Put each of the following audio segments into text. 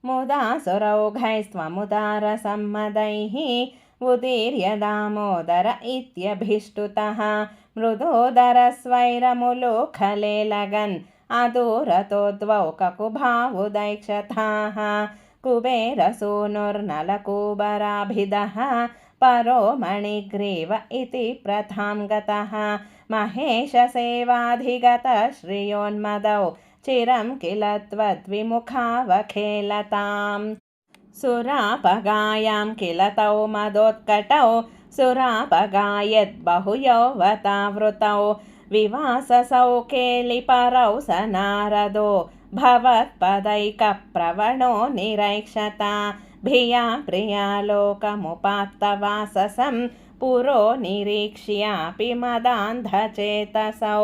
मुदा सुरौघैस्त्वमुदारसम्मदैः उदीर्य दामोदर इत्यभिष्टुतः मृदोदरस्वैरमुलूखले लगन् अदूरतो द्वौ ककुभावुदैक्षथाः कुबेरसूनुर्नलकूबराभिदः परो मणिग्रीव इति प्रथां गतः महेशसेवाधिगतः श्रियोन्मदौ चिरं किल त्वद्विमुखावखेलताम् सुरापगायां किल तौ मदोत्कटौ सुरापगायद्बहुयौवतावृतौ विवाससौ केलिपरौ स नारदो भवत्पदैकप्रवणो निरैक्षता भिया प्रियालोकमुपात्तवाससं पुरो निरीक्ष्यापि मदान्धचेतसौ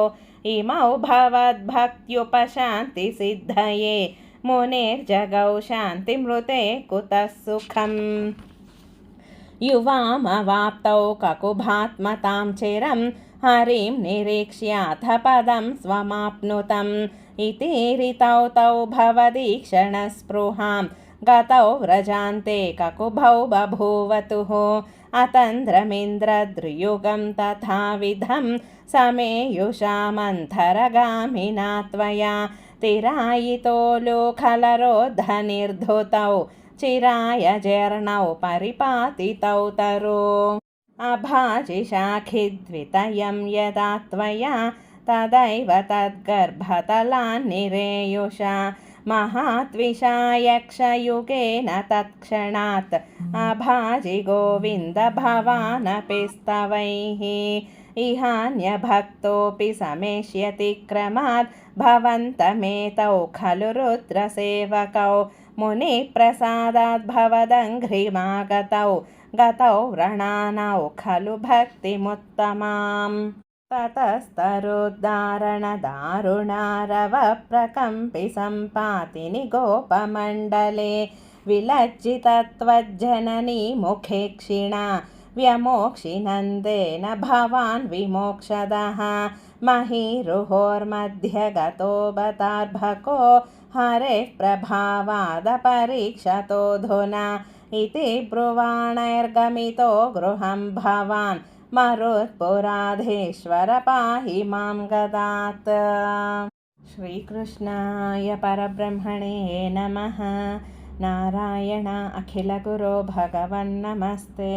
इमौ भवद्भक्त्युपशान्तिसिद्धये मुनिर्जगौ शान्तिमृते कुतः सुखम् युवामवाप्तौ ककुभात्मतां चिरं हरिं निरीक्ष्याथ पदं स्वमाप्नुतम् इति ऋतौ तौ भवदीक्षणस्पृहां गतौ व्रजान्ते ककुभौ बभूवतुः अतन्द्रमिन्द्रद्रुयुगं तथाविधं समेयुषामन्थरगामिना त्वया तिरायितो लोखलरोद्धनिर्धुतौ चिराय जर्णौ परिपातितौ तरो अभाजिशाखिद्वितयं यदा त्वया तदैव तद्गर्भतलान्निरेयुषा महात्विषायक्षयुगेन तत्क्षणात् अभाजि गोविन्द भवानपि स्तवैः इहान्यभक्तोऽपि समेष्यति क्रमात् भवन्तमेतौ खलु रुद्रसेवकौ मुनिप्रसादात् भवदङ्घ्रिमागतौ गतौ व्रणानौ खलु भक्तिमुत्तमाम् ततस्तरुद्धारणदारुणारवप्रकम्पि सम्पातिनि गोपमण्डले विलज्जितत्वज्जननी मुखे क्षिणा व्यमोक्षिनन्देन भवान् विमोक्षदः महीरुहोर्मध्यगतो बतार्भको हरेः प्रभावादपरीक्षतोऽधुना इति ब्रुवाणैर्गमितो गृहं भवान् मरुत्पुराधीश्वर पाहि मां गदात्। श्रीकृष्णाय परब्रह्मणे नमः। नारायण अखिलगुरो भगवन्नमस्ते।